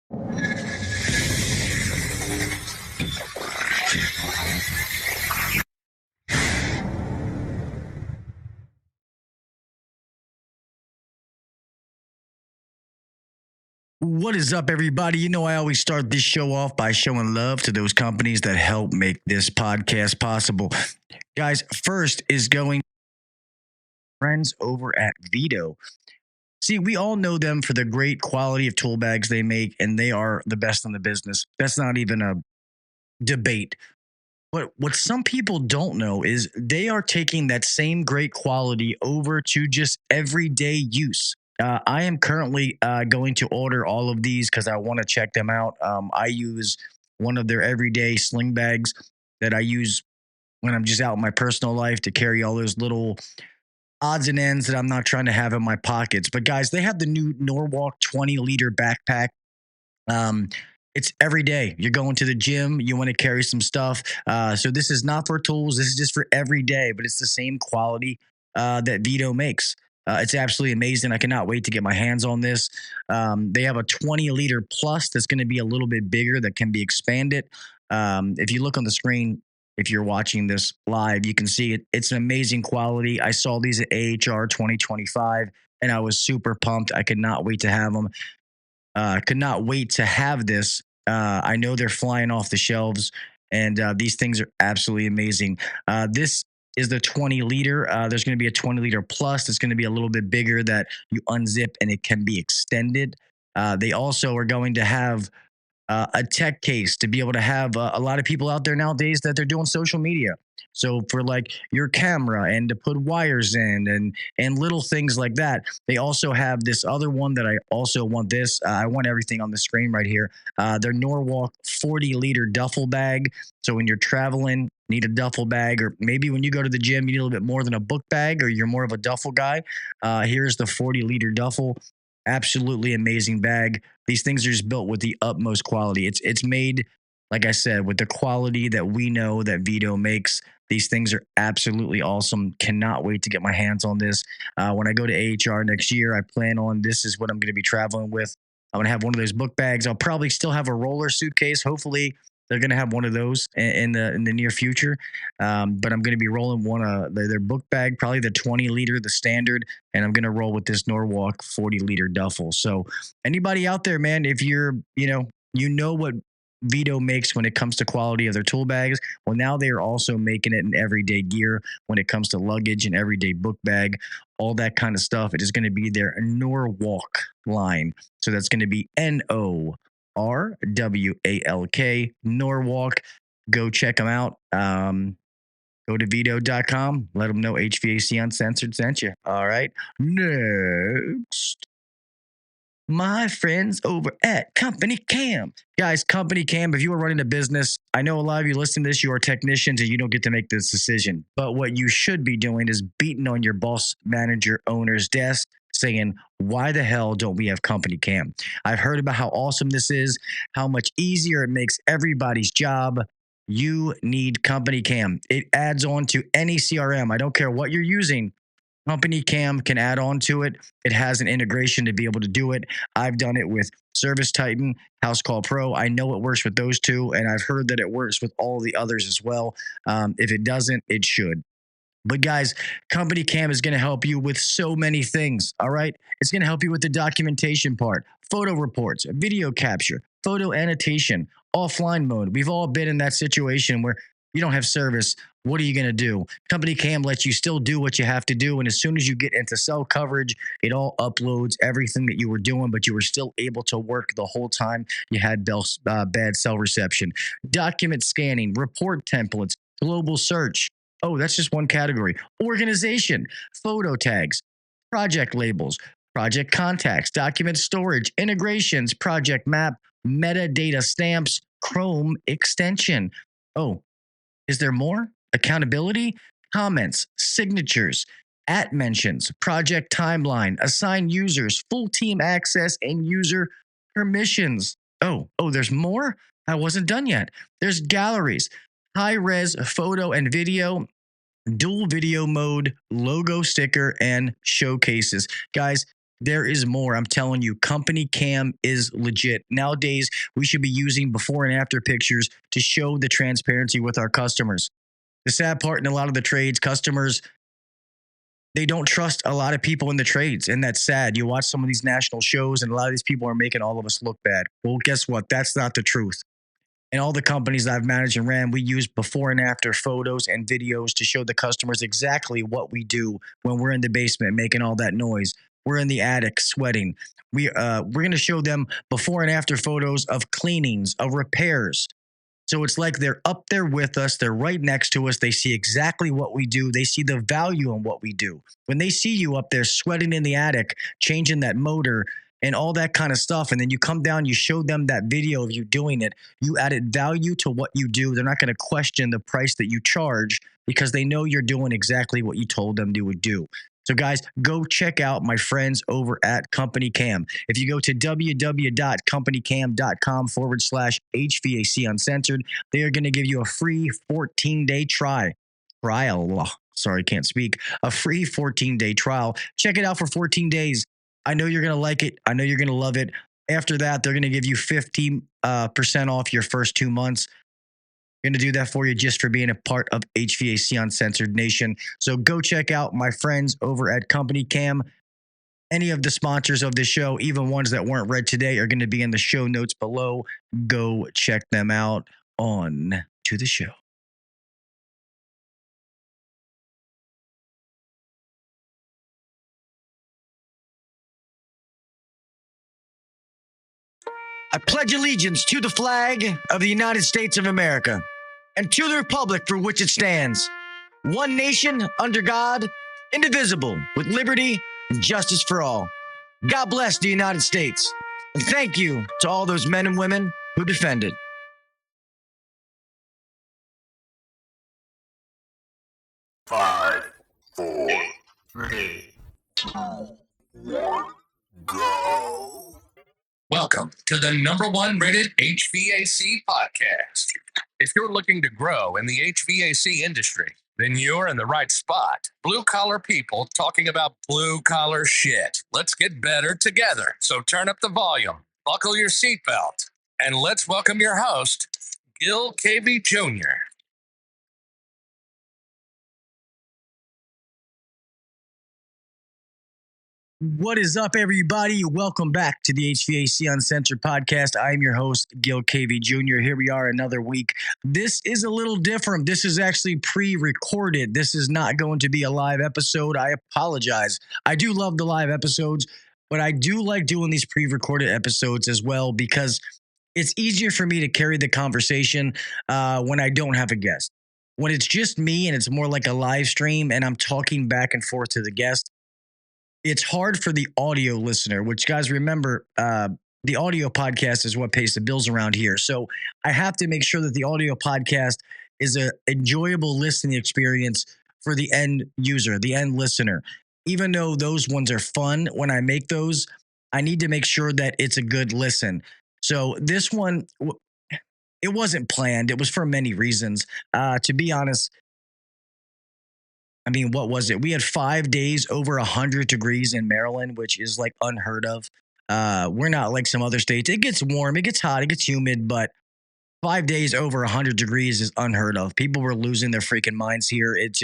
What is up, everybody? You know, I always start this show off by showing love to those companies that help make this podcast possible. Guys, first is going friends over at Vito. See, we all know them for the great quality of tool bags they make, and they are the best in the business. That's not even a debate. But what some people don't know is they are taking that same great quality over to just everyday use. I am currently going to order all of these because I want to check them out. I use one of their everyday sling bags that I use when I'm just out in my personal life to carry all those little odds and ends that I'm not trying to have in my pockets. But guys, they have the new Norwalk 20-liter backpack. Um, it's every day. You're going to the gym, you want to carry some stuff. So this is not for tools. This is just for every day, but it's the same quality that Vito makes. It's absolutely amazing. I cannot wait to get my hands on this. They have a 20-liter plus that's going to be a little bit bigger that can be expanded. If you look on the screen, if you're watching this live, you can see it. It's an amazing quality. I saw these at AHR 2025, and I was super pumped. I could not wait to have them. Could not wait to have this. I know they're flying off the shelves, and these things are absolutely amazing. This is the 20-liter. There's going to be a 20-liter plus. That's going to be a little bit bigger that you unzip and it can be extended. They also are going to have a tech case to be able to have a lot of people out there nowadays that they're doing social media. So for like your camera and to put wires in and little things like that. They also have this other one that I also want this. I want everything on the screen right here. Their Norwalk 40-liter duffel bag. So when you're traveling, need a duffel bag, or maybe when you go to the gym, you need a little bit more than a book bag, or you're more of a duffel guy. Here's the 40-liter duffel. Absolutely amazing bag. These things are just built with the utmost quality. It's made, like I said, with the quality that we know that Vito makes. These things are absolutely awesome. Cannot wait to get my hands on this. When I go to AHR next year, I plan on this is what I'm going to be traveling with. I'm going to have one of those book bags. I'll probably still have a roller suitcase. Hopefully, they're going to have one of those in the near future. But I'm going to be rolling one their book bag, probably the 20-liter, the standard, and I'm going to roll with this Norwalk 40-liter duffel. So anybody out there, man, if you're, you know what Vito makes when it comes to quality of their tool bags. Well, now they are also making it in everyday gear when it comes to luggage and everyday book bag, all that kind of stuff. It is going to be their Norwalk line. So that's going to be Norwalk, Norwalk. Go check them out. Go to Vito.com. Let them know HVAC Uncensored sent you. All right. Next, my friends over at Company Cam. Guys, Company Cam, if you are running a business, I know a lot of you listen to this, you are technicians and you don't get to make this decision. But what you should be doing is beating on your boss, manager, owner's desk saying, why the hell don't we have Company Cam? I've heard about how awesome this is, how much easier it makes everybody's job. You need Company Cam. It adds on to any CRM. I don't care what you're using. Company Cam can add on to it. It has an integration to be able to do it. I've done it with Service Titan, House Call Pro. I know it works with those two, and I've heard that it works with all the others as well. If it doesn't, it should. But guys, Company Cam is going to help you with so many things, all right? It's going to help you with the documentation part, photo reports, video capture, photo annotation, offline mode. We've all been in that situation where you don't have service. What are you going to do? Company Cam lets you still do what you have to do. And as soon as you get into cell coverage, it all uploads everything that you were doing, but you were still able to work the whole time you had bad cell reception. Document scanning, report templates, global search. Oh, that's just one category. Organization, photo tags, project labels, project contacts, document storage, integrations, project map, metadata stamps, Chrome extension. Oh, is there more? Accountability, comments, signatures, at mentions, project timeline, assign users, full team access, and user permissions. Oh, there's more? I wasn't done yet. There's galleries, high-res photo and video, dual video mode, logo sticker, and showcases. Guys, There is more. I'm telling you, company cam is legit. Nowadays, we should be using before and after pictures to show the transparency with our customers. The sad part in a lot of the trades, customers, they don't trust a lot of people in the trades. And that's sad. You watch some of these national shows, and a lot of these people are making all of us look bad. Well, guess what? That's not the truth. And all the companies that I've managed and ran, we use before and after photos and videos to show the customers exactly what we do when we're in the basement making all that noise. We're in the attic sweating. We're going to show them before and after photos of cleanings, of repairs. So it's like they're up there with us. They're right next to us. They see exactly what we do. They see the value in what we do. When they see you up there sweating in the attic, changing that motor and all that kind of stuff, and then you come down, you show them that video of you doing it, you added value to what you do. They're not going to question the price that you charge because they know you're doing exactly what you told them they would do. So, guys, go check out my friends over at Company Cam. If you go to www.companycam.com/HVAC Uncensored, they are going to give you a free 14-day trial. Sorry, can't speak. A free 14-day trial. Check it out for 14 days. I know you're going to like it. I know you're going to love it. After that, they're going to give you 15% off your first 2 months. Going to do that for you just for being a part of HVAC Uncensored Nation. So go check out my friends over at Company Cam. Any of the sponsors of the show, even ones that weren't read today, are going to be in the show notes below. Go check them out. On to the show. I pledge allegiance to the flag of the United States of America and to the republic for which it stands, one nation under God, indivisible, with liberty and justice for all. God bless the United States, and thank you to all those men and women who defend it. 5, 4, 3, 2, 1, go. Welcome to the #1 rated HVAC podcast. If you're looking to grow in the HVAC industry, then you're in the right spot. Blue collar people talking about blue collar shit. Let's get better together. So turn up the volume, buckle your seatbelt, and let's welcome your host, Gil KB Jr. What is up, everybody? Welcome back to the HVAC Uncensored Podcast. I am your host, Gil KV Jr. Here we are another week. This is a little different. This is actually pre-recorded. This is not going to be a live episode. I apologize. I do love the live episodes, but I do like doing these pre-recorded episodes as well because it's easier for me to carry the conversation when I don't have a guest. When it's just me and it's more like a live stream and I'm talking back and forth to the guest, it's hard for the audio listener, which, guys, remember, the audio podcast is what pays the bills around here. So I have to make sure that the audio podcast is an enjoyable listening experience for the end user, the end listener. Even though those ones are fun when I make those, I need to make sure that it's a good listen. So this one, it wasn't planned. It was for many reasons. To be honest, I mean, what was it? We had 5 days over 100 degrees in Maryland, which is like unheard of. We're not like some other states. It gets warm, it gets hot, it gets humid, but 5 days over 100 degrees is unheard of. People were losing their freaking minds here. It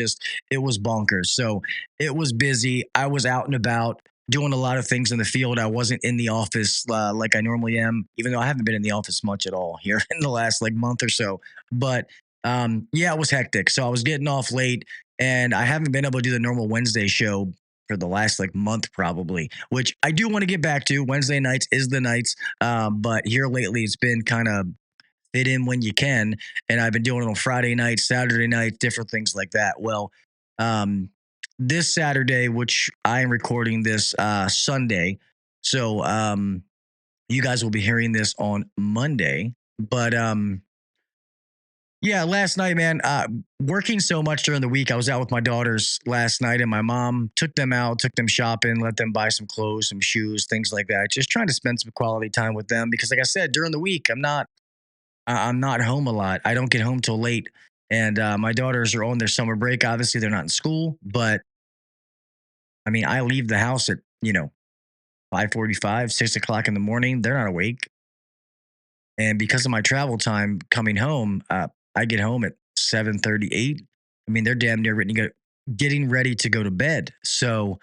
was bonkers. So it was busy. I was out and about doing a lot of things in the field. I wasn't in the office like I normally am, even though I haven't been in the office much at all here in the last like month or so. But yeah, it was hectic. So I was getting off late. And I haven't been able to do the normal Wednesday show for the last like month probably, which I do want to get back to. Wednesday nights is the nights. But here lately, it's been kind of fit in when you can. And I've been doing it on Friday nights, Saturday nights, different things like that. Well, this Saturday, which I am recording this Sunday. So you guys will be hearing this on Monday. But yeah, last night, man, working so much during the week. I was out with my daughters last night and my mom took them out, took them shopping, let them buy some clothes, some shoes, things like that. Just trying to spend some quality time with them because like I said, during the week, I'm not home a lot. I don't get home till late. And my daughters are on their summer break. Obviously, they're not in school, but I mean, I leave the house at, 5:45, 6 o'clock in the morning. They're not awake. And because of my travel time coming home, I get home at 7:38. I mean, they're damn near getting ready to go to bed. So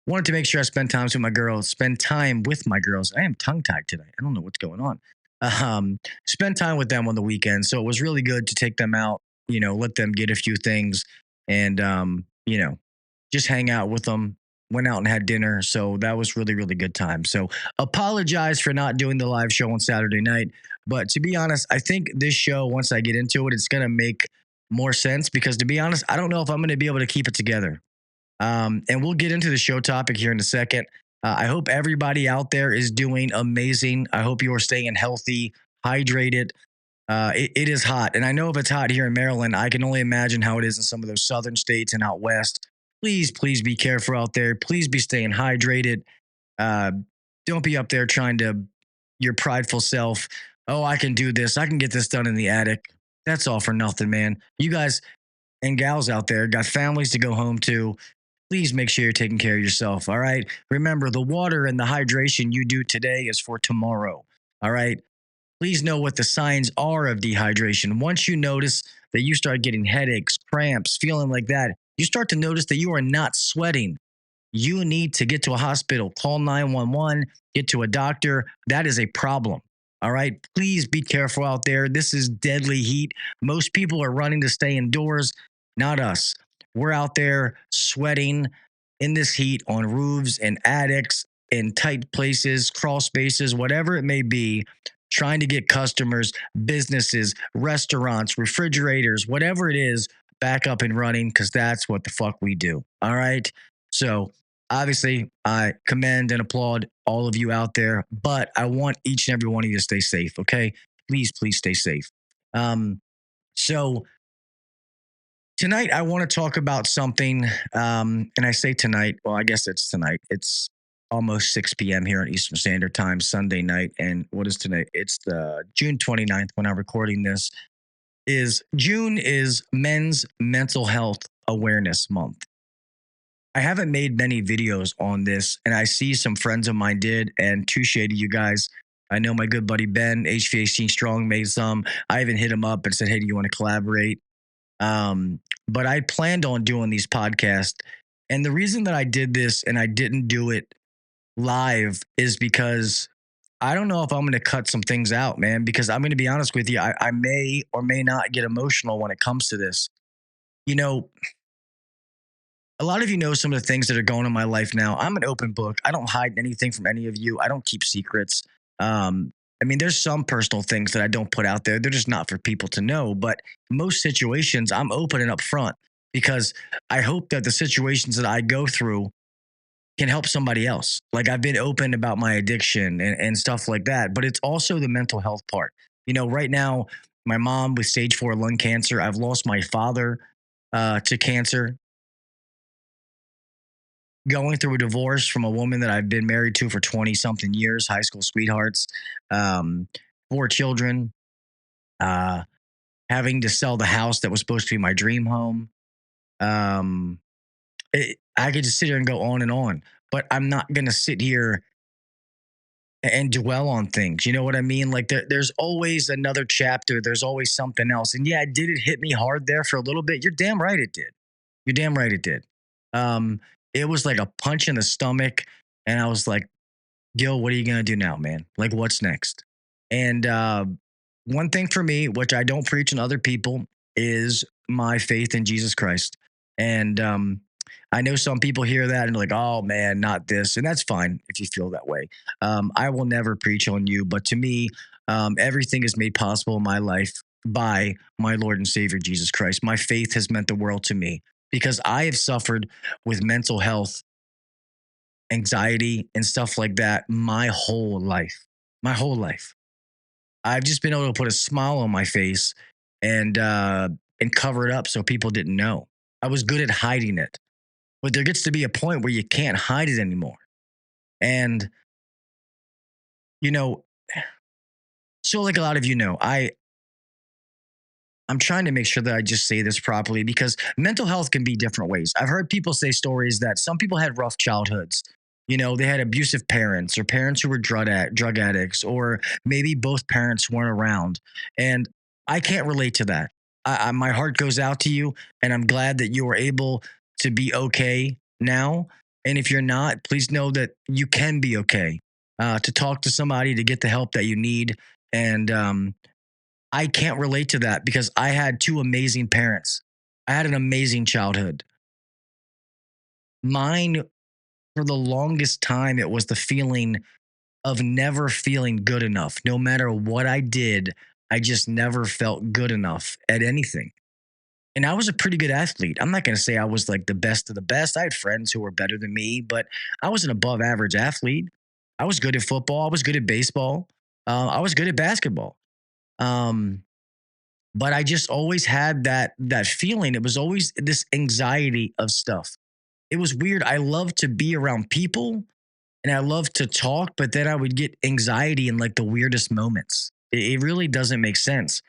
wanted to make sure I spend time with my girls. I am tongue tied today. I don't know what's going on. Spend time with them on the weekend. So it was really good to take them out, let them get a few things and, just hang out with them. Went out and had dinner. So that was really, really good time. So apologize for not doing the live show on Saturday night. But to be honest, I think this show, once I get into it, it's going to make more sense because to be honest, I don't know if I'm going to be able to keep it together. And we'll get into the show topic here in a second. I hope everybody out there is doing amazing. I hope you are staying healthy, hydrated. It is hot. And I know if it's hot here in Maryland, I can only imagine how it is in some of those southern states and out west. Please be careful out there. Please be staying hydrated. Don't be up there trying to, your prideful self. Oh, I can do this. I can get this done in the attic. That's all for nothing, man. You guys and gals out there got families to go home to. Please make sure you're taking care of yourself. All right. Remember, the water and the hydration you do today is for tomorrow. All right. Please know what the signs are of dehydration. Once you notice that you start getting headaches, cramps, feeling like that, you start to notice that you are not sweating. You need to get to a hospital, call 911, get to a doctor. That is a problem. All right. Please be careful out there. This is deadly heat. Most people are running to stay indoors, not us. We're out there sweating in this heat on roofs and attics, in tight places, crawl spaces, whatever it may be, trying to get customers, businesses, restaurants, refrigerators, whatever it is, back up and running because that's what the fuck we do. All right. So obviously, I commend and applaud all of you out there, but I want each and every one of you to stay safe. Okay. Please stay safe. So tonight, I want to talk about something. And I say tonight, well, I guess it's tonight. It's almost 6 p.m. here on Eastern Standard Time, Sunday night. And what is tonight? It's the June 29th when I'm recording this. June is Men's Mental Health Awareness Month. I haven't made many videos on this, and I see some friends of mine did, and touche to you guys. I know my good buddy Ben, HVAC Strong, made some. I even hit him up and said, hey, do you want to collaborate? But I planned on doing these podcasts. And the reason that I did this and I didn't do it live is because I don't know if I'm going to cut some things out, man, because I'm going to be honest with you. I may or may not get emotional when it comes to this. A lot of you know some of the things that are going on in my life now. I'm an open book. I don't hide anything from any of you. I don't keep secrets. There's some personal things that I don't put out there. They're just not for people to know. But most situations, I'm open and upfront because I hope that the situations that I go through can help somebody else. Like I've been open about my addiction and stuff like that. But it's also the mental health part. Right now, my mom with stage 4 lung cancer. I've lost my father to cancer. Going through a divorce from a woman that I've been married to for 20 something years, high school sweethearts, 4 children, having to sell the house that was supposed to be my dream home. I could just sit here and go on, but I'm not going to sit here and dwell on things. You know what I mean? Like there's always another chapter. There's always something else. And yeah, did it hit me hard there for a little bit? You're damn right it did. You're damn right it did. It was like a punch in the stomach. And I was like, Gil, what are you going to do now, man? Like, what's next? And one thing for me, which I don't preach on other people, is my faith in Jesus Christ. And I know some people hear that and they're like, oh, man, not this. And that's fine if you feel that way. I will never preach on you. But to me, everything is made possible in my life by my Lord and Savior, Jesus Christ. My faith has meant the world to me. Because I have suffered with mental health, anxiety, and stuff like that my whole life. I've just been able to put a smile on my face and cover it up so people didn't know. I was good at hiding it. But there gets to be a point where you can't hide it anymore. And, so like a lot of you know, I'm trying to make sure that I just say this properly because mental health can be different ways. I've heard people say stories that some people had rough childhoods. They had abusive parents or parents who were drug addicts, or maybe both parents weren't around. And I can't relate to that. My heart goes out to you, and I'm glad that you were able to be okay now. And if you're not, please know that you can be okay. To talk to somebody to get the help that you need. And I can't relate to that because I had two amazing parents. I had an amazing childhood. Mine, for the longest time, it was the feeling of never feeling good enough. No matter what I did, I just never felt good enough at anything. And I was a pretty good athlete. I'm not going to say I was like the best of the best. I had friends who were better than me, but I was an above average athlete. I was good at football. I was good at baseball. I was good at basketball. Um, but I just always had that feeling. It was always this anxiety of stuff. It was weird. I love to be around people and I love to talk, but then I would get anxiety in like the weirdest moments. It really doesn't make sense.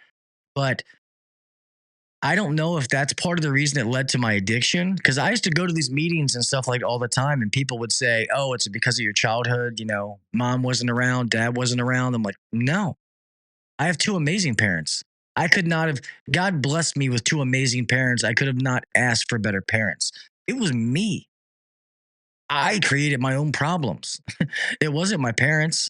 But I don't know if that's part of the reason it led to my addiction. Cause I used to go to these meetings and stuff like all the time, and people would say, "Oh, it's because of your childhood. Mom wasn't around, dad wasn't around." I'm like, no, I have two amazing parents. I could not have, God blessed me with two amazing parents. I could have not asked for better parents. It was me. I created my own problems. It wasn't my parents.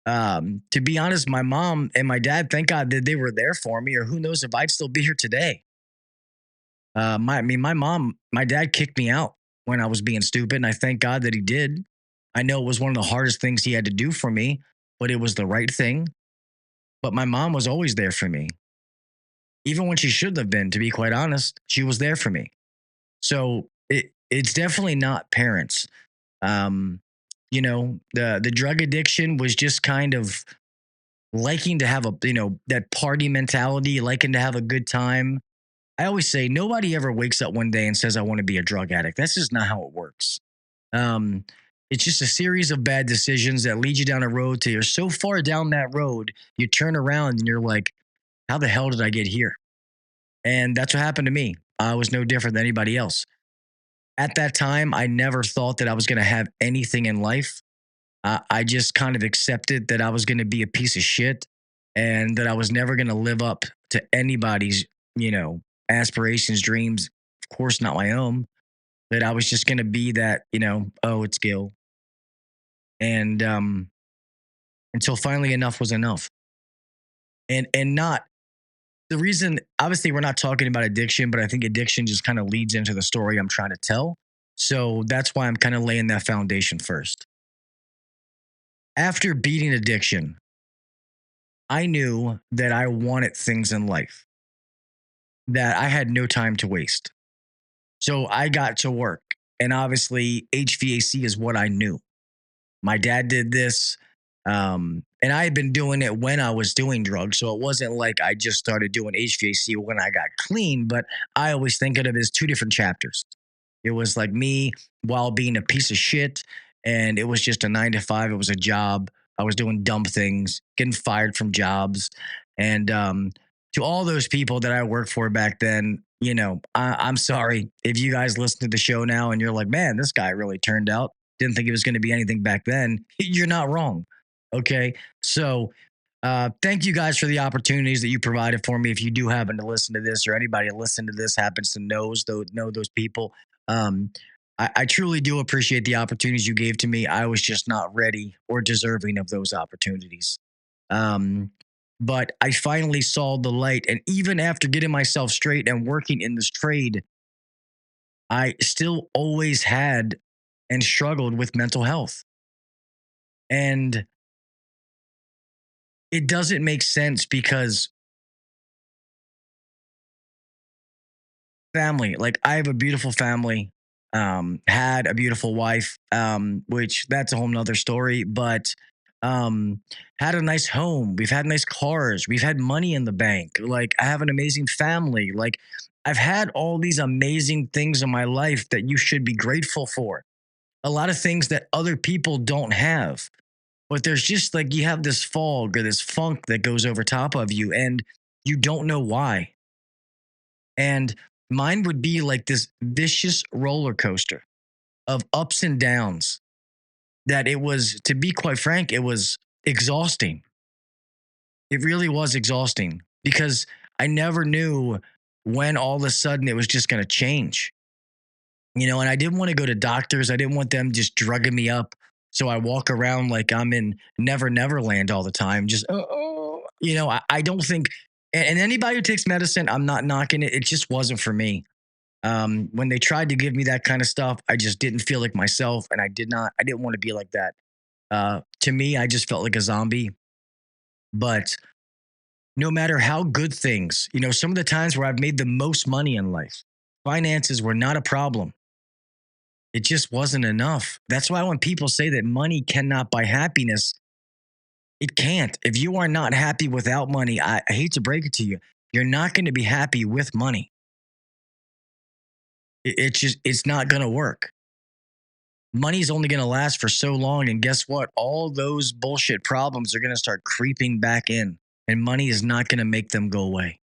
To be honest, my mom and my dad, thank God that they were there for me, or who knows if I'd still be here today. My dad kicked me out when I was being stupid, and I thank God that he did. I know it was one of the hardest things he had to do for me, but it was the right thing. But my mom was always there for me, even when she shouldn't have been. To be quite honest, she was there for me. So it's definitely not parents. Um, the drug addiction was just kind of liking to have that party mentality, liking to have a good time. I always say nobody ever wakes up one day and says, "I want to be a drug addict." That's just not how it works. Um, it's just a series of bad decisions that lead you down a road till you're so far down that road, you turn around and you're like, "How the hell did I get here?" And that's what happened to me. I was no different than anybody else. At that time, I never thought that I was going to have anything in life. I just kind of accepted that I was going to be a piece of shit and that I was never going to live up to anybody's, aspirations, dreams, of course, not my own, that I was just going to be that, "Oh, it's Gil." And until finally enough was enough. And not the reason, obviously, we're not talking about addiction, but I think addiction just kind of leads into the story I'm trying to tell. So that's why I'm kind of laying that foundation first. After beating addiction, I knew that I wanted things in life, that I had no time to waste. So I got to work. And obviously, HVAC is what I knew. My dad did this. And I had been doing it when I was doing drugs. So it wasn't like I just started doing HVAC when I got clean, but I always think of it as two different chapters. It was like me while being a piece of shit. And it was just a 9 to 5. It was a job. I was doing dumb things, getting fired from jobs. And to all those people that I worked for back then, I'm sorry if you guys listen to the show now and you're like, "Man, this guy really turned out. Didn't think it was going to be anything back then." You're not wrong. Okay. So thank you guys for the opportunities that you provided for me. If you do happen to listen to this, or anybody listen to this happens to know those people, um, I truly do appreciate the opportunities you gave to me. I was just not ready or deserving of those opportunities. Um, but I finally saw the light. And even after getting myself straight and working in this trade, I still always had and struggled with mental health. And it doesn't make sense because family, like I have a beautiful family, had a beautiful wife, which that's a whole nother story, but um, had a nice home. We've had nice cars. We've had money in the bank. Like I have an amazing family. Like I've had all these amazing things in my life that you should be grateful for. A lot of things that other people don't have. But there's just like you have this fog or this funk that goes over top of you and you don't know why. And mine would be like this vicious roller coaster of ups and downs. that it was, to be quite frank, it was exhausting. It really was exhausting because I never knew when all of a sudden it was just going to change. And I didn't want to go to doctors. I didn't want them just drugging me up. So I walk around like I'm in Never Land all the time. Just, I don't think, and anybody who takes medicine, I'm not knocking it. It just wasn't for me. When they tried to give me that kind of stuff, I just didn't feel like myself. And I didn't want to be like that. To me, I just felt like a zombie. But no matter how good things, some of the times where I've made the most money in life, finances were not a problem. It just wasn't enough. That's why when people say that money cannot buy happiness, it can't. If you are not happy without money, I hate to break it to you, you're not going to be happy with money. It's not going to work. Money's only going to last for so long. And guess what? All those bullshit problems are going to start creeping back in, and money is not going to make them go away.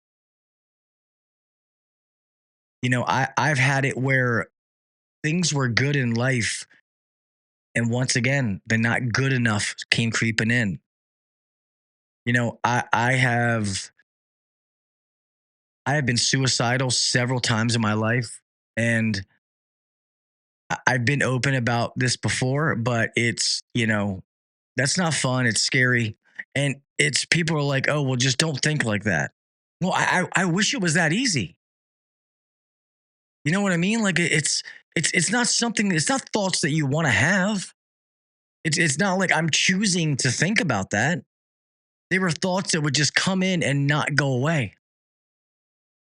I've had it where things were good in life, and once again, the not good enough came creeping in. I have been suicidal several times in my life, and I've been open about this before, but it's, that's not fun. It's scary. And it's people are like, oh, well, just don't think like that. Well, I wish it was that easy. You know what I mean? Like it's not something, it's not thoughts that you want to have. It's not like I'm choosing to think about that. They were thoughts that would just come in and not go away.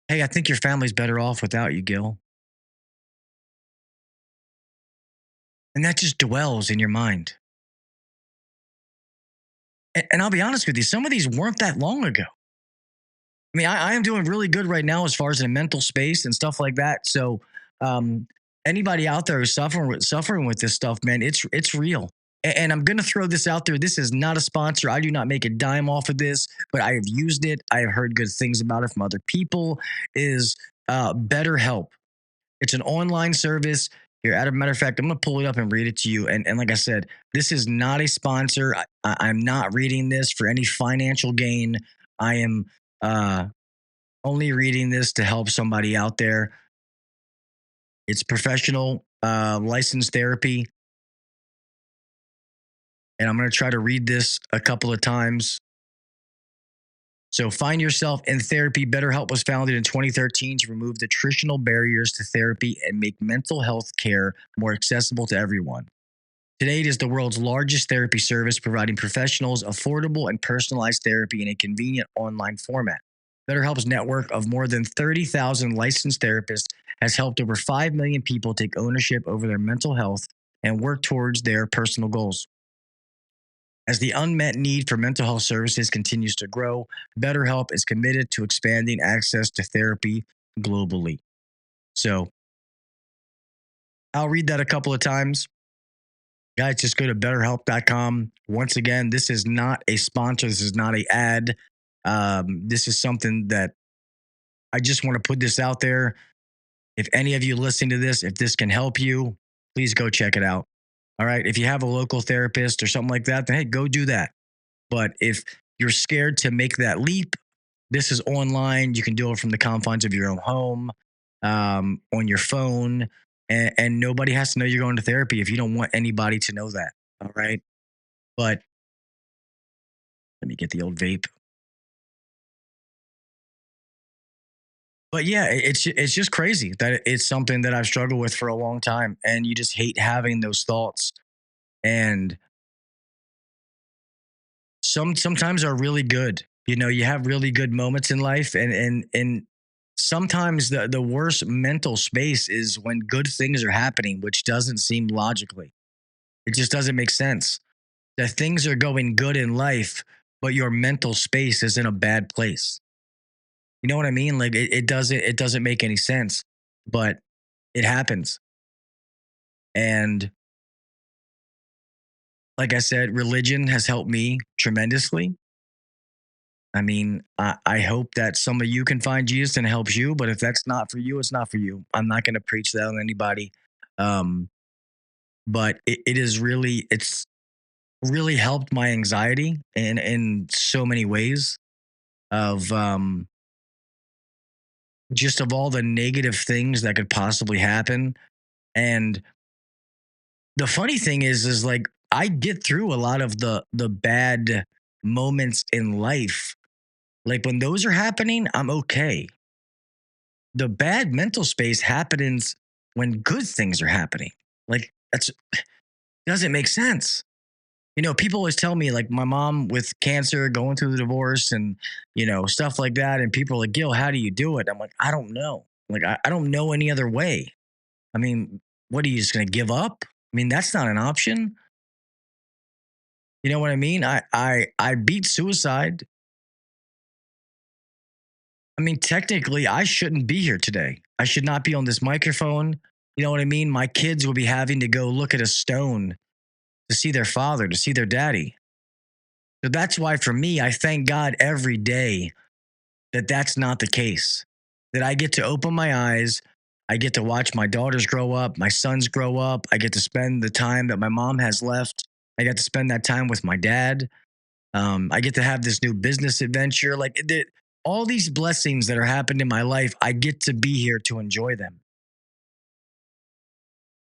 Hey, I think your family's better off without you, Gil. And that just dwells in your mind. And I'll be honest with you, some of these weren't that long ago. I mean, I am doing really good right now as far as in a mental space and stuff like that. So anybody out there who's suffering with this stuff, man, it's real. And I'm going to throw this out there. This is not a sponsor. I do not make a dime off of this, but I have used it. I have heard good things about it from other people. Is BetterHelp. It's an online service. Here, as a matter of fact, I'm going to pull it up and read it to you. And like I said, this is not a sponsor. I'm not reading this for any financial gain. I am only reading this to help somebody out there. It's professional licensed therapy. And I'm going to try to read this a couple of times. So find yourself in therapy. BetterHelp was founded in 2013 to remove the traditional barriers to therapy and make mental health care more accessible to everyone. Today, it is the world's largest therapy service, providing professionals affordable and personalized therapy in a convenient online format. BetterHelp's network of more than 30,000 licensed therapists has helped over 5 million people take ownership over their mental health and work towards their personal goals. As the unmet need for mental health services continues to grow, BetterHelp is committed to expanding access to therapy globally. So I'll read that a couple of times. Guys, just go to betterhelp.com. Once again, this is not a sponsor. This is not an ad. This is something that I just want to put this out there. If any of you listening to this, if this can help you, please go check it out. All right. If you have a local therapist or something like that, then hey, go do that. But if you're scared to make that leap, this is online. You can do it from the confines of your own home, on your phone, and nobody has to know you're going to therapy if you don't want anybody to know that. All right. But let me get the old vape. But yeah, it's just crazy that it's something that I've struggled with for a long time, and you just hate having those thoughts. And sometimes are really good. You have really good moments in life, and sometimes the worst mental space is when good things are happening, which doesn't seem logically. It just doesn't make sense. That things are going good in life, but your mental space is in a bad place. You know what I mean? Like it doesn't make any sense, but it happens. And like I said, religion has helped me tremendously. I mean, I hope that some of you can find Jesus and helps you, but if that's not for you, it's not for you. I'm not going to preach that on anybody. but it's really helped my anxiety in so many ways of just of all the negative things that could possibly happen. And the funny thing is like I get through a lot of the bad moments in life. Like when those are happening, I'm okay. The bad mental space happens when good things are happening. Like that's doesn't make sense. People always tell me like my mom with cancer, going through the divorce and, stuff like that. And people are like, Gil, how do you do it? I'm like, I don't know. Like, I don't know any other way. I mean, what are you just going to give up? I mean, that's not an option. You know what I mean? I beat suicide. I mean, technically, I shouldn't be here today. I should not be on this microphone. You know what I mean? My kids will be having to go look at a stone to see their father, to see their daddy. So that's why for me, I thank God every day that that's not the case. That I get to open my eyes. I get to watch my daughters grow up, my sons grow up. I get to spend the time that my mom has left. I get to spend that time with my dad. I get to have this new business adventure. All these blessings that are happening in my life, I get to be here to enjoy them.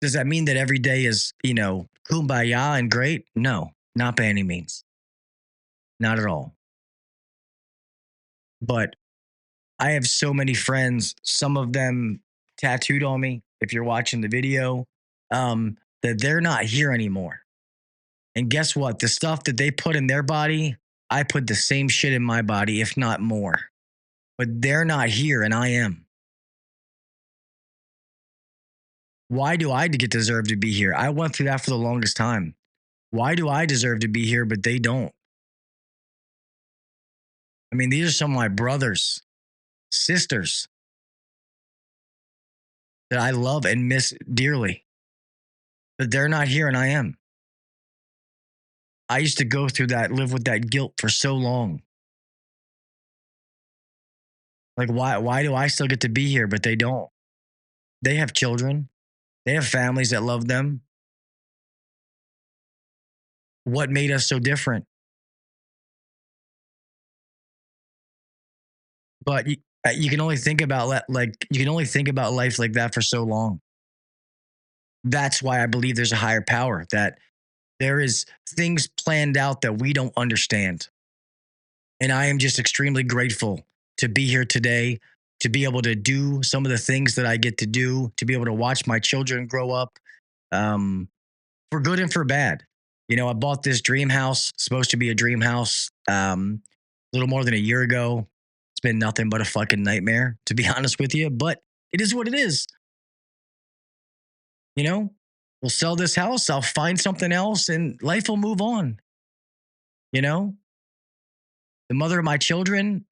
Does that mean that every day is, kumbaya and great? No, not by any means. Not at all. But I have so many friends, some of them tattooed on me, if you're watching the video, that they're not here anymore. And guess what? The stuff that they put in their body, I put the same shit in my body, if not more. But they're not here and I am. Why do I deserve to be here? I went through that for the longest time. Why do I deserve to be here, but they don't? I mean, these are some of my brothers, sisters that I love and miss dearly. But they're not here and I am. I used to go through that, live with that guilt for so long. Like, why do I still get to be here, but they don't? They have children. They have families that love them. What made us so different? But you can only think about you can only think about life like that for so long. That's why I believe there's a higher power, that there is things planned out that we don't understand. And I am just extremely grateful to be here today, to be able to do some of the things that I get to do, to be able to watch my children grow up, for good and for bad. I bought this dream house, supposed to be a dream house, a little more than a year ago. It's been nothing but a fucking nightmare, to be honest with you, but it is what it is. We'll sell this house, I'll find something else, and life will move on. The mother of my children,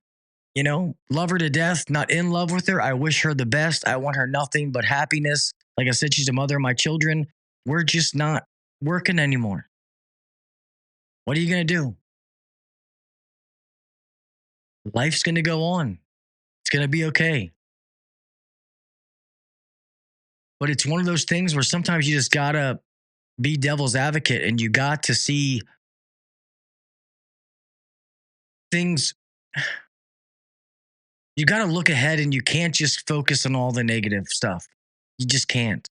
love her to death, not in love with her. I wish her the best. I want her nothing but happiness. Like I said, she's the mother of my children. We're just not working anymore. What are you going to do? Life's going to go on. It's going to be okay. But it's one of those things where sometimes you just got to be devil's advocate and you got to see things. You got to look ahead and you can't just focus on all the negative stuff. You just can't.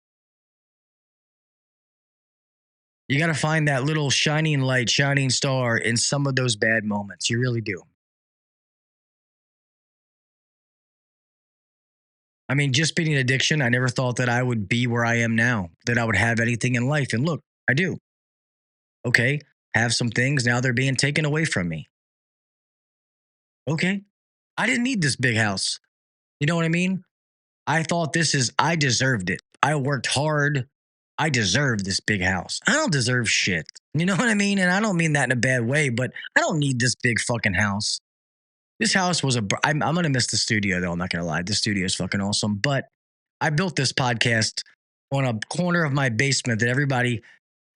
You got to find that little shining light, shining star in some of those bad moments. You really do. I mean, just beating addiction, I never thought that I would be where I am now, that I would have anything in life. And look, I do. Okay, have some things. Now they're being taken away from me. Okay, I didn't need this big house. You know what I mean? I thought I deserved it. I worked hard. I deserve this big house. I don't deserve shit. You know what I mean? And I don't mean that in a bad way, but I don't need this big fucking house. This house was I'm going to miss the studio though. I'm not going to lie. The studio is fucking awesome. But I built this podcast on a corner of my basement that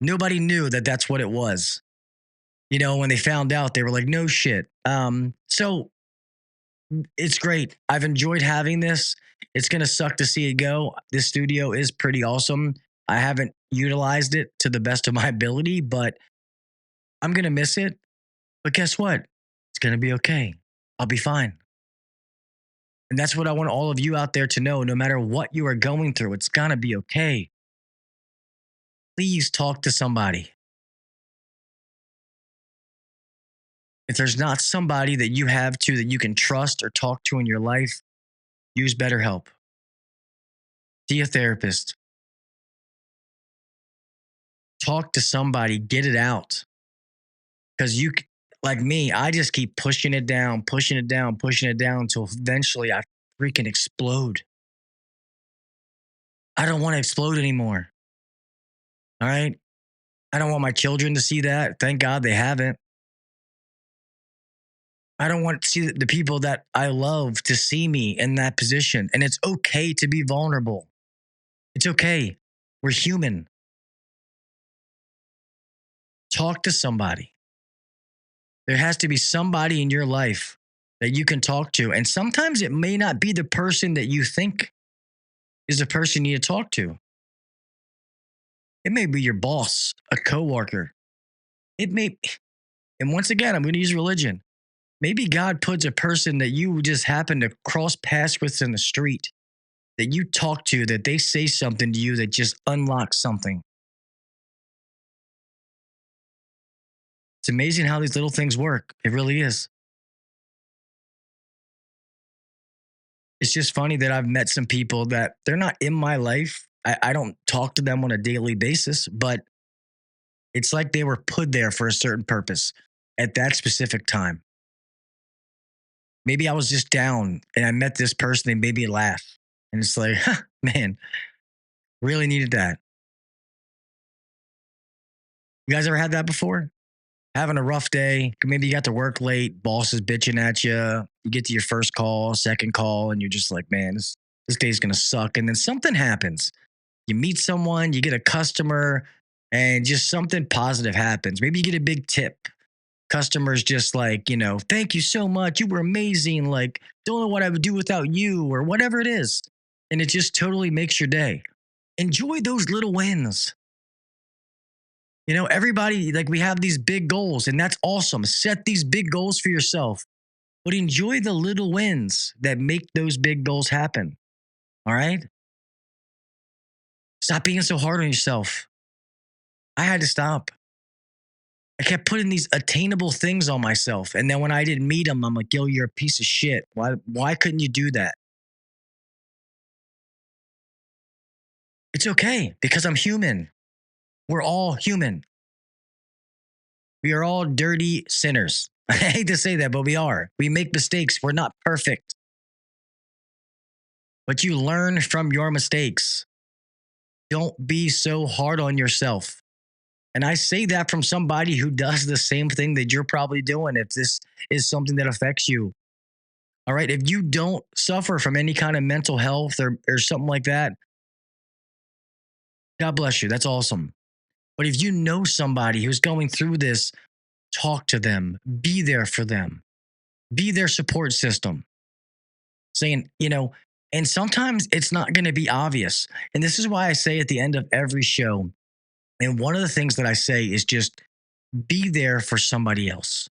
nobody knew that that's what it was. When they found out, they were like, no shit. So it's great. I've enjoyed having this. It's going to suck to see it go. This studio is pretty awesome. I haven't utilized it to the best of my ability, but I'm going to miss it. But guess what? It's going to be okay. I'll be fine. And that's what I want all of you out there to know. No matter what you are going through, it's going to be okay. Please talk to somebody. If there's not somebody that you have to that you can trust or talk to in your life, use BetterHelp. See a therapist. Talk to somebody, get it out. Because you, like me, I just keep pushing it down until eventually I freaking explode. I don't want to explode anymore. All right? I don't want my children to see that. Thank God they haven't. I don't want to see the people that I love to see me in that position. And it's okay to be vulnerable. It's okay. We're human. Talk to somebody. There has to be somebody in your life that you can talk to. And sometimes it may not be the person that you think is the person you need to talk to. It may be your boss, a coworker. It may, and once again, I'm going to use religion. Maybe God puts a person that you just happen to cross paths with in the street that you talk to, that they say something to you that just unlocks something. It's amazing how these little things work. It really is. It's just funny that I've met some people that they're not in my life. I don't talk to them on a daily basis, but it's like they were put there for a certain purpose at that specific time. Maybe I was just down and I met this person, they made me laugh. And it's like, man, really needed that. You guys ever had that before? Having a rough day, maybe you got to work late, boss is bitching at you, you get to your first call, second call, and you're just like, man, this day's going to suck. And then something happens. You meet someone, you get a customer, and just something positive happens. Maybe you get a big tip. Customers just like, thank you so much. You were amazing. Like, don't know what I would do without you or whatever it is. And it just totally makes your day. Enjoy those little wins. Everybody, like we have these big goals and that's awesome. Set these big goals for yourself, but enjoy the little wins that make those big goals happen. All right? Stop being so hard on yourself. I had to stop. I kept putting these attainable things on myself. And then when I didn't meet them, I'm like, yo, you're a piece of shit. Why couldn't you do that? It's okay because I'm human. We're all human. We are all dirty sinners. I hate to say that, but we are. We make mistakes. We're not perfect. But you learn from your mistakes. Don't be so hard on yourself. And I say that from somebody who does the same thing that you're probably doing if this is something that affects you. All right. If you don't suffer from any kind of mental health or something like that, God bless you. That's awesome. But if you know somebody who's going through this, talk to them. Be there for them. Be their support system. Saying, and sometimes it's not going to be obvious. And this is why I say at the end of every show, and one of the things that I say is just be there for somebody else.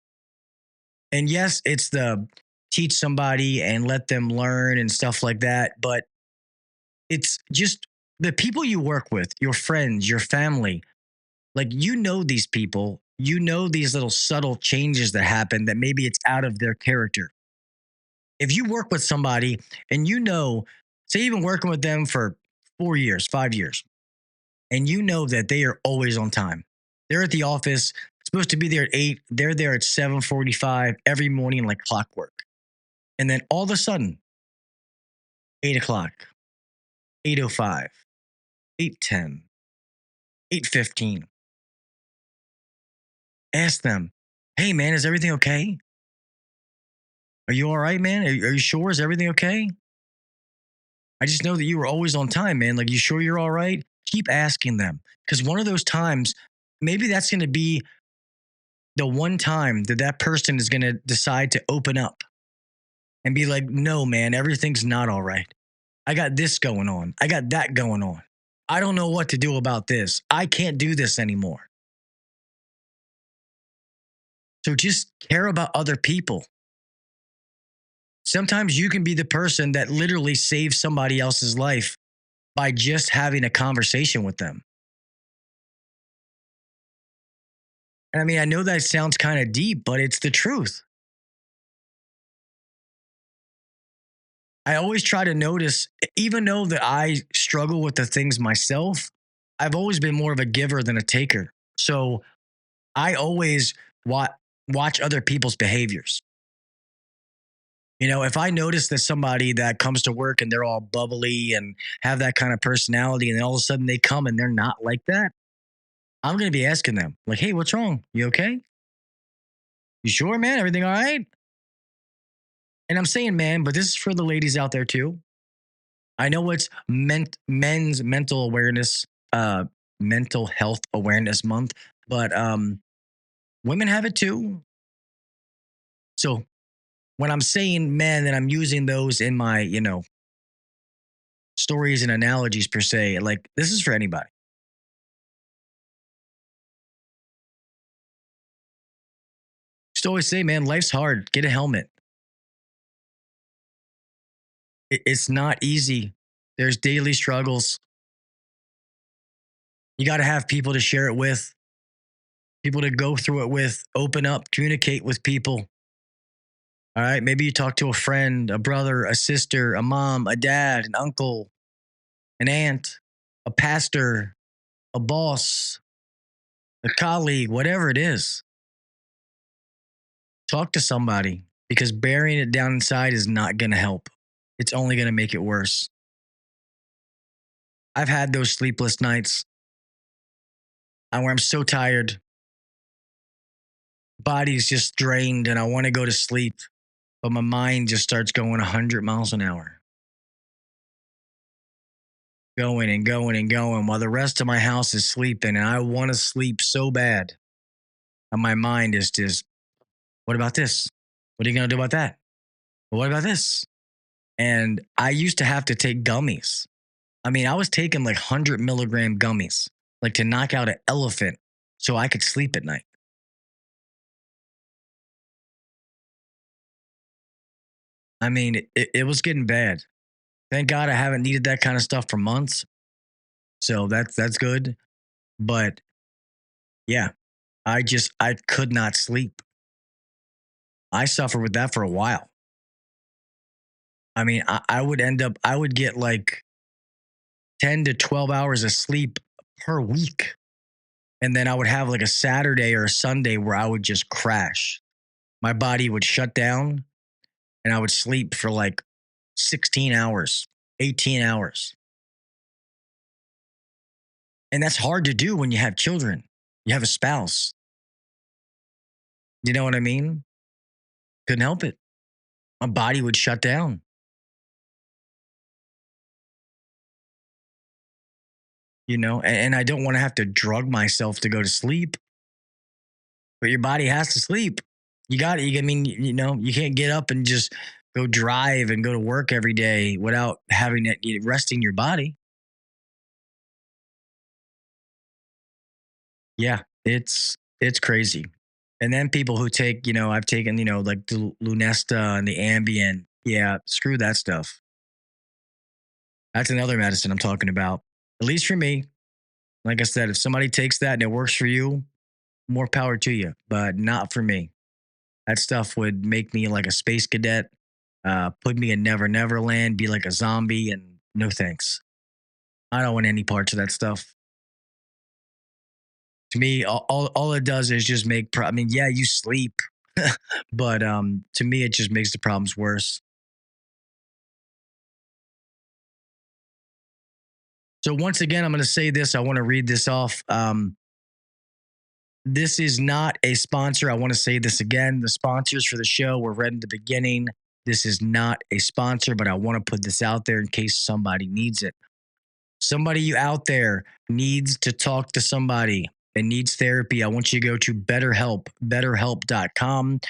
And yes, it's the teach somebody and let them learn and stuff like that. But it's just the people you work with, your friends, your family, like these people, these little subtle changes that happen that maybe it's out of their character. If you work with somebody and say you've been working with them for 4 years, 5 years, and that they are always on time. They're at the office, supposed to be there at 8. They're there at 7:45 every morning like clockwork. And then all of a sudden, 8 o'clock, 8:05, 8:10, 8:15. Ask them, hey, man, is everything okay? Are you all right, man? Are you sure? Is everything okay? I just know that you were always on time, man. Like, you sure you're all right? Keep asking them. Because one of those times, maybe that's going to be the one time that person is going to decide to open up and be like, no, man, everything's not all right. I got this going on. I got that going on. I don't know what to do about this. I can't do this anymore. So just care about other people. Sometimes you can be the person that literally saves somebody else's life by just having a conversation with them. And I mean, I know that sounds kind of deep, but it's the truth. I always try to notice, even though that I struggle with the things myself, I've always been more of a giver than a taker. So I always watch other people's behaviors. You know, if I notice that somebody that comes to work and they're all bubbly and have that kind of personality, and then all of a sudden they come and they're not like that, I'm going to be asking them, like, hey, what's wrong? You okay? You sure, man? Everything all right? And I'm saying, man, but this is for the ladies out there too. I know it's men's mental awareness, mental health awareness month, but women have it too. So when I'm saying men, then I'm using those in my, stories and analogies per se. Like this is for anybody. Just always say, man, life's hard. Get a helmet. It's not easy. There's daily struggles. You got to have people to share it with, people to go through it with, open up, communicate with people. All right. Maybe you talk to a friend, a brother, a sister, a mom, a dad, an uncle, an aunt, a pastor, a boss, a colleague, whatever it is. Talk to somebody because burying it down inside is not going to help. It's only going to make it worse. I've had those sleepless nights where I'm so tired. Body's just drained and I want to go to sleep, but my mind just starts going 100 miles an hour. Going and going and going while the rest of my house is sleeping, and I want to sleep so bad. And my mind is just, what about this? What are you going to do about that? Well, what about this? And I used to have to take gummies. I mean, I was taking like 100 milligram gummies, like to knock out an elephant so I could sleep at night. I mean, it was getting bad. Thank God I haven't needed that kind of stuff for months. So that's good. But yeah, I could not sleep. I suffered with that for a while. I mean, I would get like 10 to 12 hours of sleep per week. And then I would have like a Saturday or a Sunday where I would just crash. My body would shut down and I would sleep for like 16 hours, 18 hours. And that's hard to do when you have children, you have a spouse. You know what I mean? Couldn't help it. My body would shut down. And I don't want to have to drug myself to go to sleep, but your body has to sleep. You got it. I mean, you can't get up and just go drive and go to work every day without having it resting your body. Yeah, it's crazy. And then people who take, I've taken, like the Lunesta and the Ambien. Yeah, screw that stuff. That's another medicine I'm talking about. At least for me. Like I said, if somebody takes that and it works for you, more power to you, but not for me. That stuff would make me like a space cadet, put me in Never Never Land, be like a zombie, and no thanks. I don't want any parts of that stuff. To me, all it does is just make. I mean, yeah, you sleep, but to me, it just makes the problems worse. So once again, I'm going to say this. I want to read this off. This is not a sponsor. I want to say this again. The sponsors for the show were read in the beginning. This is not a sponsor, but I want to put this out there in case somebody needs it. Somebody you out there needs to talk to somebody and needs therapy. I want you to go to BetterHelp, betterhelp.com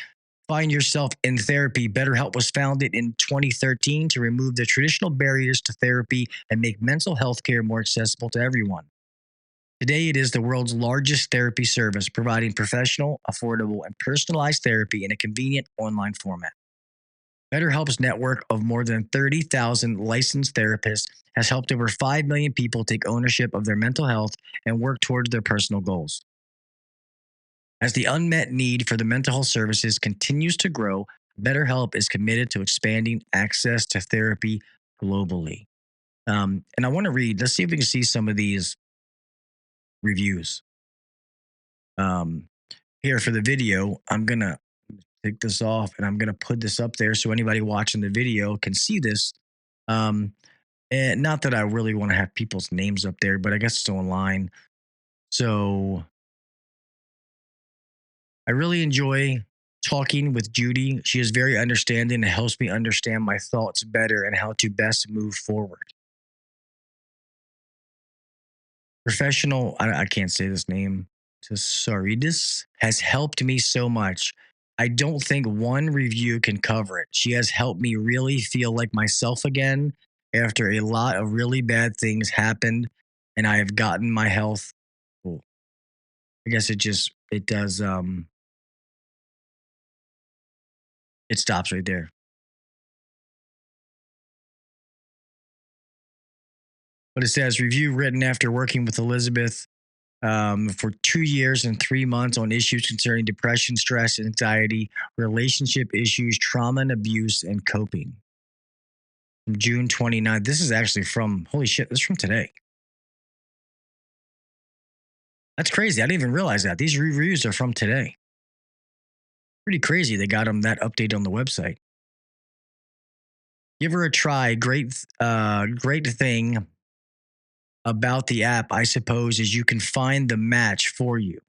Find yourself in therapy. BetterHelp was founded in 2013 to remove the traditional barriers to therapy and make mental health care more accessible to everyone. Today, it is the world's largest therapy service, providing professional, affordable, and personalized therapy in a convenient online format. BetterHelp's network of more than 30,000 licensed therapists has helped over 5 million people take ownership of their mental health and work towards their personal goals. As the unmet need for the mental health services continues to grow, BetterHelp is committed to expanding access to therapy globally. And I want to read, let's see if we can see some of these reviews. Here for the video, I'm going to take this off and I'm going to put this up there so anybody watching the video can see this. And not that I really want to have people's names up there, but I guess it's online. So I really enjoy talking with Judy. She is very understanding and helps me understand my thoughts better and how to best move forward. Professional, I can't say this name. Sorry, this has helped me so much. I don't think one review can cover it. She has helped me really feel like myself again after a lot of really bad things happened and I have gotten my health. Well, I guess it does. It stops right there. But it says review written after working with Elizabeth for 2 years and 3 months on issues concerning depression, stress, anxiety, relationship issues, trauma and abuse, and coping. From June 29th. This is actually from, holy shit, this is from today. That's crazy. I didn't even realize that. These reviews are from today. Pretty crazy. They got them that update on the website. Give her a try. Great thing about the app, I suppose, is you can find the match for you.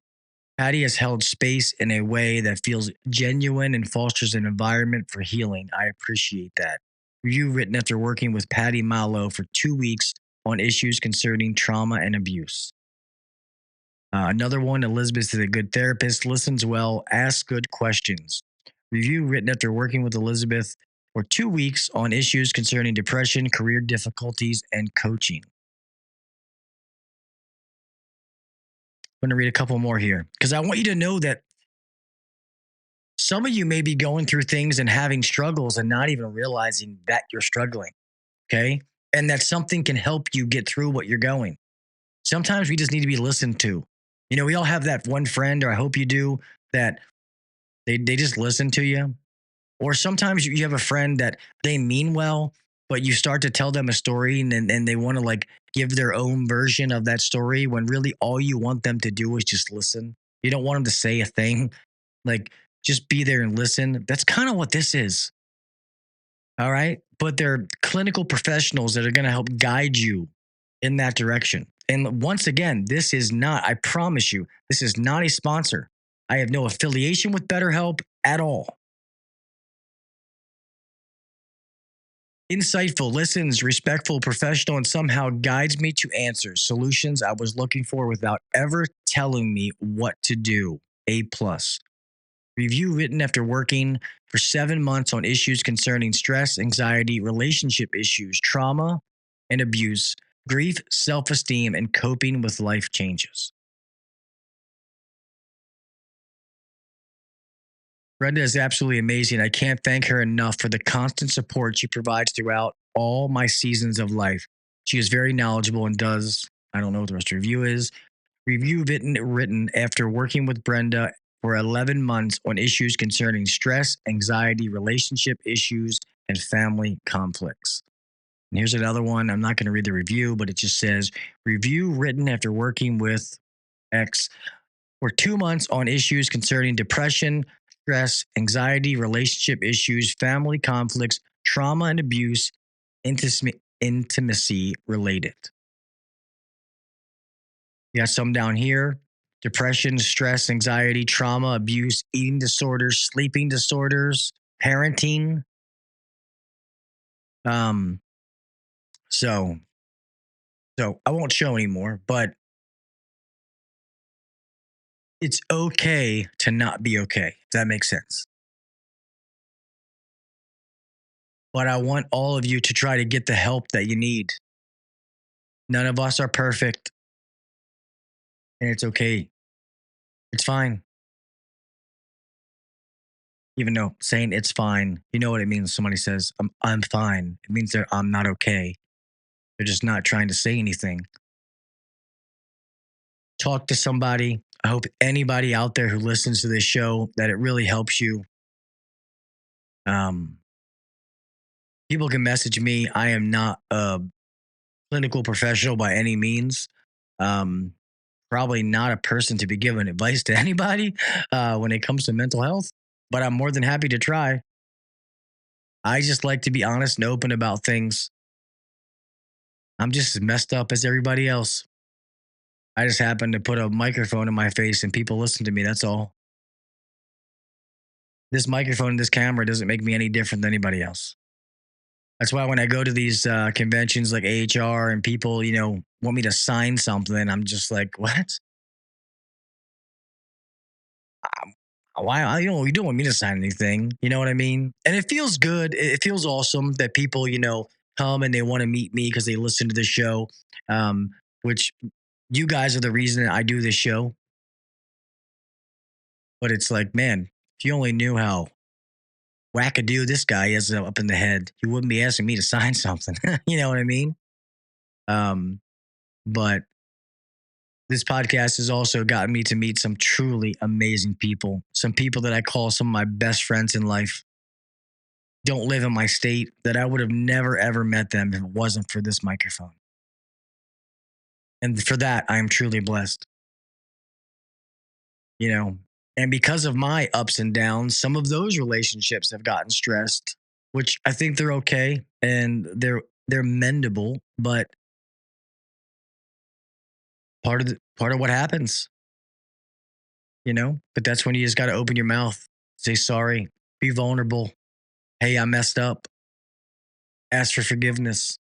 Patty has held space in a way that feels genuine and fosters an environment for healing. I appreciate that. Review written after working with Patty Malo for 2 weeks on issues concerning trauma and abuse. Another one, Elizabeth is a good therapist, listens well, asks good questions. Review written after working with Elizabeth for 2 weeks on issues concerning depression, career difficulties, and coaching. I'm going to read a couple more here because I want you to know that some of you may be going through things and having struggles and not even realizing that you're struggling. Okay. And that something can help you get through what you're going. Sometimes we just need to be listened to. You know, we all have that one friend, or I hope you do, that they just listen to you. Or sometimes you have a friend that they mean well, but you start to tell them a story and they want to like give their own version of that story when really all you want them to do is just listen. You don't want them to say a thing. Like just be there and listen. That's kind of what this is. All right. But they're clinical professionals that are going to help guide you in that direction. And once again, this is not, I promise you, this is not a sponsor. I have no affiliation with BetterHelp at all. Insightful, listens, respectful, professional, and somehow guides me to answers, solutions I was looking for without ever telling me what to do. A+. Review written after working for 7 months on issues concerning stress, anxiety, relationship issues, trauma and abuse, grief, self-esteem, and coping with life changes. Brenda is absolutely amazing. I can't thank her enough for the constant support she provides throughout all my seasons of life. She is very knowledgeable and does, I don't know what the rest of the review is. Review written after working with Brenda for 11 months on issues concerning stress, anxiety, relationship issues, and family conflicts. And here's another one. I'm not going to read the review, but it just says, review written after working with X for 2 months on issues concerning depression, stress, anxiety, relationship issues, family conflicts, trauma and abuse, intimacy related. You got some down here. Depression, stress, anxiety, trauma, abuse, eating disorders, sleeping disorders, parenting. So I won't show anymore, but it's okay to not be okay. If that makes sense. but I want all of you to try to get the help that you need. None of us are perfect, and it's okay. It's fine. Even though saying it's fine, you know what it means. Somebody says, I'm fine. It means I'm not okay. They're just not trying to say anything. Talk to somebody. I hope anybody out there who listens to this show that it really helps you. People can message me. I am not a clinical professional by any means. Probably not a person to be giving advice to anybody when it comes to mental health, but I'm more than happy to try. I just like to be honest and open about things. I'm just as messed up as everybody else. I just happen to put a microphone in my face and people listen to me. That's all. This microphone and this camera doesn't make me any different than anybody else. That's why when I go to these conventions like AHR and people, want me to sign something, I'm just like, what? Why? You don't want me to sign anything. You know what I mean? And it feels good. It feels awesome that people, come and they want to meet me because they listen to the show, which you guys are the reason I do this show. But it's like, man, if you only knew how wackadoo this guy is up in the head, you wouldn't be asking me to sign something. You know what I mean? But this podcast has also gotten me to meet some truly amazing people, some people that I call some of my best friends in life. Don't live in my state, that I would have never, ever met them if it wasn't for this microphone. And for that, I am truly blessed. And because of my ups and downs, some of those relationships have gotten stressed, which I think they're okay and they're mendable, but part of what happens, but that's when you just got to open your mouth, say sorry, be vulnerable. Hey, I messed up. Ask for forgiveness.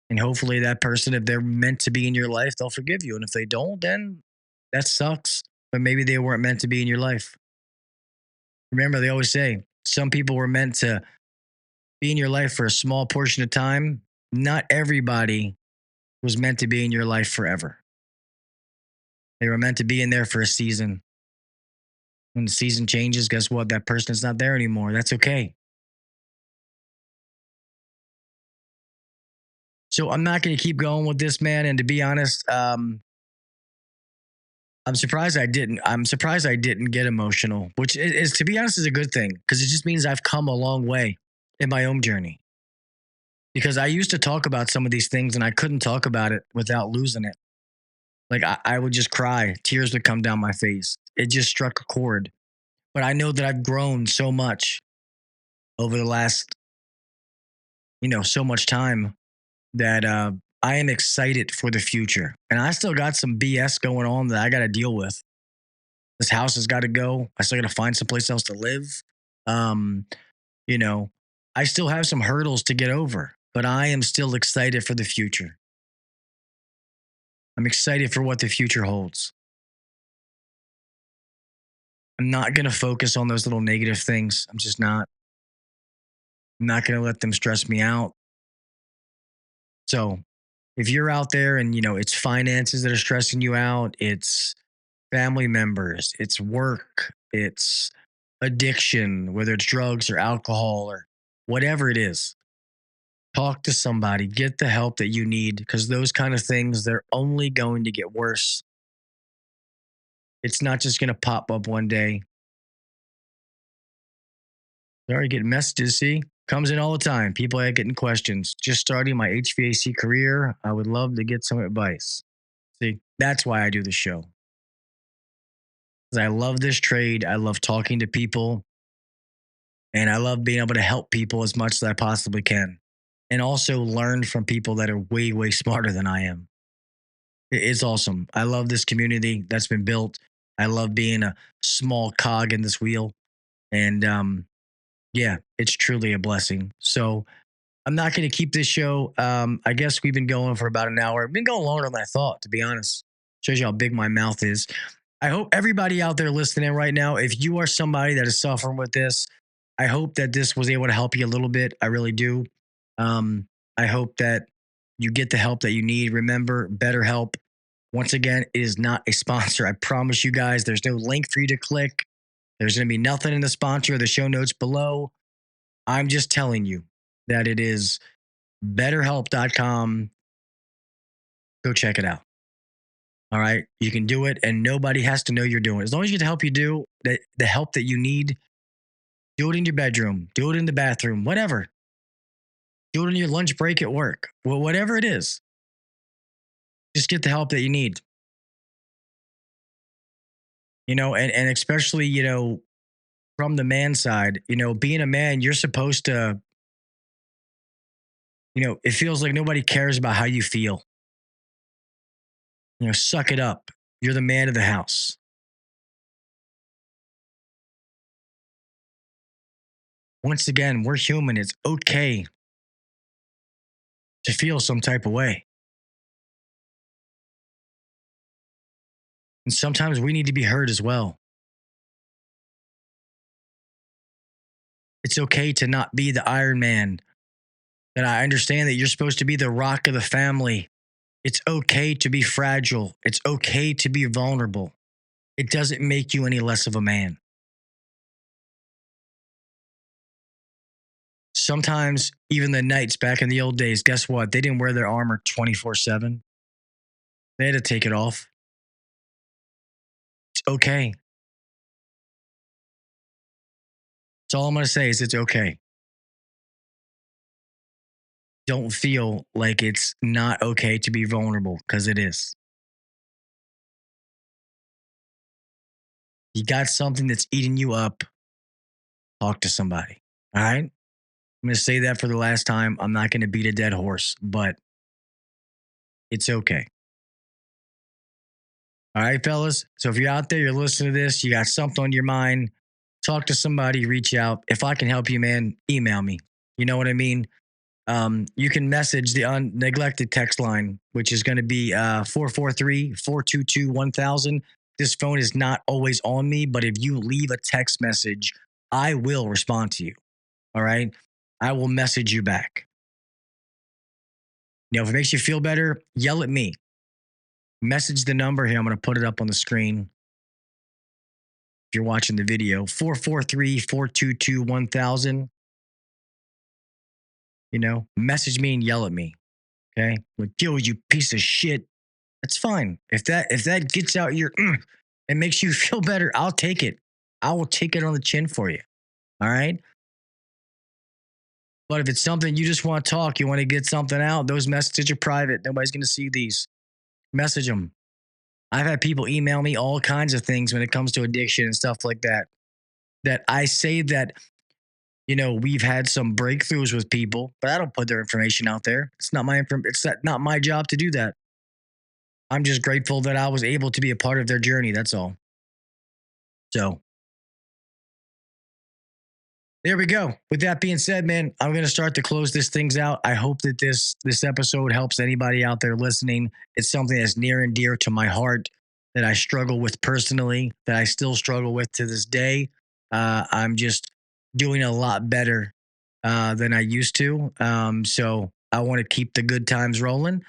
And hopefully that person, if they're meant to be in your life, they'll forgive you. And if they don't, then that sucks. But maybe they weren't meant to be in your life. Remember, they always say some people were meant to be in your life for a small portion of time. Not everybody was meant to be in your life forever. They were meant to be in there for a season. When the season changes, guess what? That person is not there anymore. That's okay. So I'm not going to keep going with this, man. And to be honest, I'm surprised I didn't. I'm surprised I didn't get emotional, which is, to be honest, is a good thing because it just means I've come a long way in my own journey. Because I used to talk about some of these things and I couldn't talk about it without losing it. Like I would just cry. Tears would come down my face. It just struck a chord. But I know that I've grown so much over the last, so much time that I am excited for the future. And I still got some BS going on that I got to deal with. This house has got to go. I still got to find someplace else to live. I still have some hurdles to get over, but I am still excited for the future. I'm excited for what the future holds. I'm not going to focus on those little negative things. I'm just not. I'm not going to let them stress me out. So if you're out there and, it's finances that are stressing you out, it's family members, it's work, it's addiction, whether it's drugs or alcohol or whatever it is, talk to somebody, get the help that you need because those kind of things, they're only going to get worse. It's not just going to pop up one day. Sorry, getting messages, see? Comes in all the time. People are getting questions. Just starting my HVAC career. I would love to get some advice. See, that's why I do the show. Because I love this trade. I love talking to people. And I love being able to help people as much as I possibly can. And also learn from people that are way, way smarter than I am. It's awesome. I love this community that's been built. I love being a small cog in this wheel. And yeah, it's truly a blessing. So I'm not going to keep this show. I guess we've been going for about an hour. We've been going longer than I thought, to be honest. Shows you how big my mouth is. I hope everybody out there listening right now, if you are somebody that is suffering with this, I hope that this was able to help you a little bit. I really do. I hope that you get the help that you need. Remember, BetterHelp. Once again, it is not a sponsor. I promise you guys, there's no link for you to click. There's going to be nothing in the sponsor or the show notes below. I'm just telling you that it is betterhelp.com. Go check it out. All right. You can do it and nobody has to know you're doing it. As long as you get the help you do, the help that you need, do it in your bedroom, do it in the bathroom, whatever. Do it on your lunch break at work. Well, whatever it is, just get the help that you need. And especially, from the man side, being a man, you're supposed to, it feels like nobody cares about how you feel. Suck it up. You're the man of the house. Once again, we're human. It's okay to feel some type of way. And sometimes we need to be heard as well. It's okay to not be the Iron Man. And I understand that you're supposed to be the rock of the family. It's okay to be fragile. It's okay to be vulnerable. It doesn't make you any less of a man. Sometimes, even the knights back in the old days, guess what? They didn't wear their armor 24/7. They had to take it off. It's okay. That's all I'm going to say is it's okay. Don't feel like it's not okay to be vulnerable, because it is. You got something that's eating you up, talk to somebody. All right? I'm going to say that for the last time. I'm not going to beat a dead horse, but it's okay. All right, fellas? So if you're out there, you're listening to this, you got something on your mind, talk to somebody, reach out. If I can help you, man, email me. You know what I mean? You can message the neglected text line, which is going to be 443-422-1000. This phone is not always on me, but if you leave a text message, I will respond to you. All right? I will message you back. If it makes you feel better, yell at me. Message the number here. I'm going to put it up on the screen. If you're watching the video, 443-422-1000. Message me and yell at me. Okay? Like, yo, you piece of shit. That's fine. If that gets out your and makes you feel better, I'll take it. I will take it on the chin for you. All right? But if it's something you just want to talk, you want to get something out, those messages are private. Nobody's going to see these. Message them. I've had people email me all kinds of things when it comes to addiction and stuff like that. That I say that, we've had some breakthroughs with people, but I don't put their information out there. It's not not my job to do that. I'm just grateful that I was able to be a part of their journey. That's all. So there we go. With that being said, man, I'm going to start to close this things out. I hope that this episode helps anybody out there listening. It's something that's near and dear to my heart, that I struggle with personally, that I still struggle with to this day. I'm just doing a lot better than I used to. So I want to keep the good times rolling.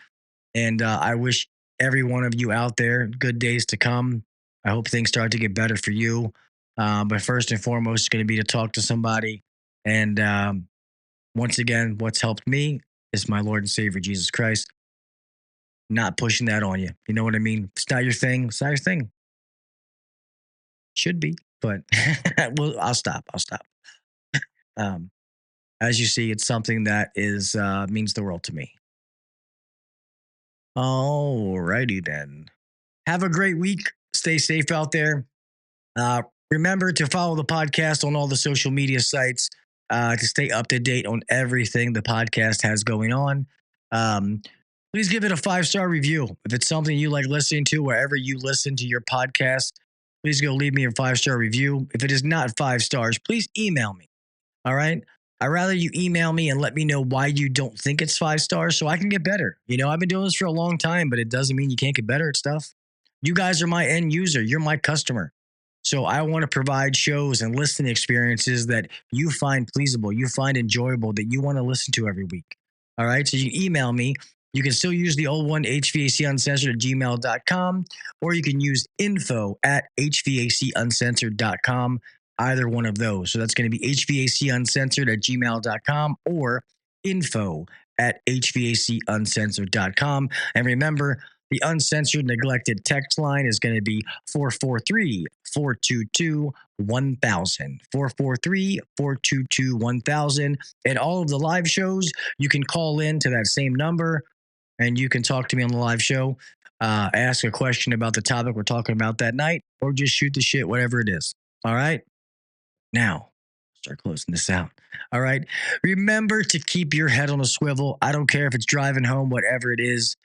And I wish every one of you out there good days to come. I hope things start to get better for you. But first and foremost, it's going to be to talk to somebody. And once again, what's helped me is my Lord and Savior, Jesus Christ. Not pushing that on you. You know what I mean? If it's not your thing, it's not your thing. Should be, but well, I'll stop. As you see, it's something that is means the world to me. All righty then. Have a great week. Stay safe out there. Remember to follow the podcast on all the social media sites to stay up to date on everything the podcast has going on. Please give it a 5-star review. If it's something you like listening to, wherever you listen to your podcast, please go leave me a 5-star review. If it is not 5 stars, please email me. All right? I'd rather you email me and let me know why you don't think it's 5 stars so I can get better. I've been doing this for a long time, but it doesn't mean you can't get better at stuff. You guys are my end user. You're my customer. So I want to provide shows and listening experiences that you find pleasable, you find enjoyable, that you want to listen to every week. All right. So you email me. You can still use the old one, hvacuncensored@gmail.com, or you can use info@hvacuncensored.com, either one of those. So that's going to be hvacuncensored@gmail.com or info@hvacuncensored.com. And remember, the uncensored neglected text line is going to be 443-422-1000. 443-422-1000. And all of the live shows, you can call in to that same number and you can talk to me on the live show, ask a question about the topic we're talking about that night, or just shoot the shit, whatever it is. All right. Now, start closing this out. All right. Remember to keep your head on a swivel. I don't care if it's driving home, whatever it is.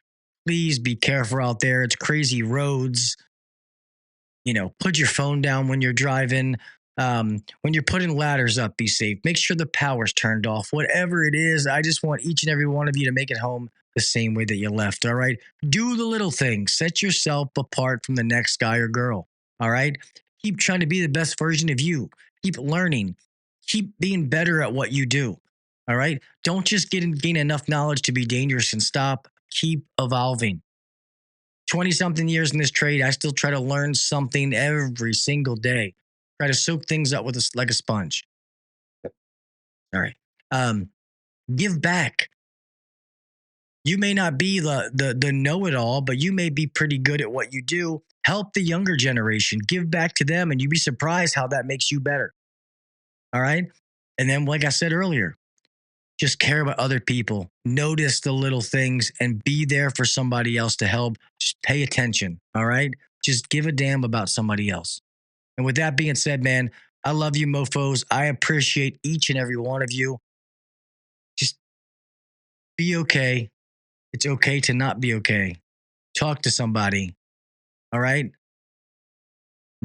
Please be careful out there. It's crazy roads. Put your phone down when you're driving. When you're putting ladders up, be safe. Make sure the power's turned off. Whatever it is, I just want each and every one of you to make it home the same way that you left. All right. Do the little things. Set yourself apart from the next guy or girl. All right. Keep trying to be the best version of you. Keep learning. Keep being better at what you do. All right. Don't just gain enough knowledge to be dangerous and stop. Keep evolving. 20-something years in this trade, I still try to learn something every single day. Try to soak things up like a sponge. All right. Give back. You may not be the know-it-all, but you may be pretty good at what you do. Help the younger generation. Give back to them, and you'd be surprised how that makes you better. All right? And then, like I said earlier, just care about other people. Notice the little things and be there for somebody else to help. Just pay attention, all right? Just give a damn about somebody else. And with that being said, man, I love you, mofos. I appreciate each and every one of you. Just be okay. It's okay to not be okay. Talk to somebody, all right? And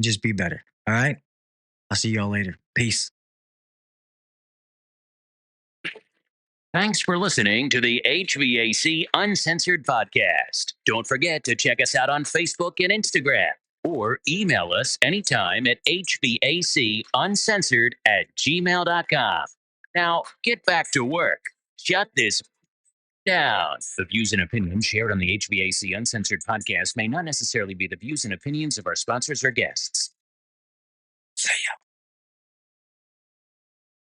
just be better, all right? I'll see y'all later. Peace. Thanks for listening to the HVAC Uncensored Podcast. Don't forget to check us out on Facebook and Instagram, or email us anytime at hvacuncensored@gmail.com. Now, get back to work. Shut this down. The views and opinions shared on the HVAC Uncensored Podcast may not necessarily be the views and opinions of our sponsors or guests.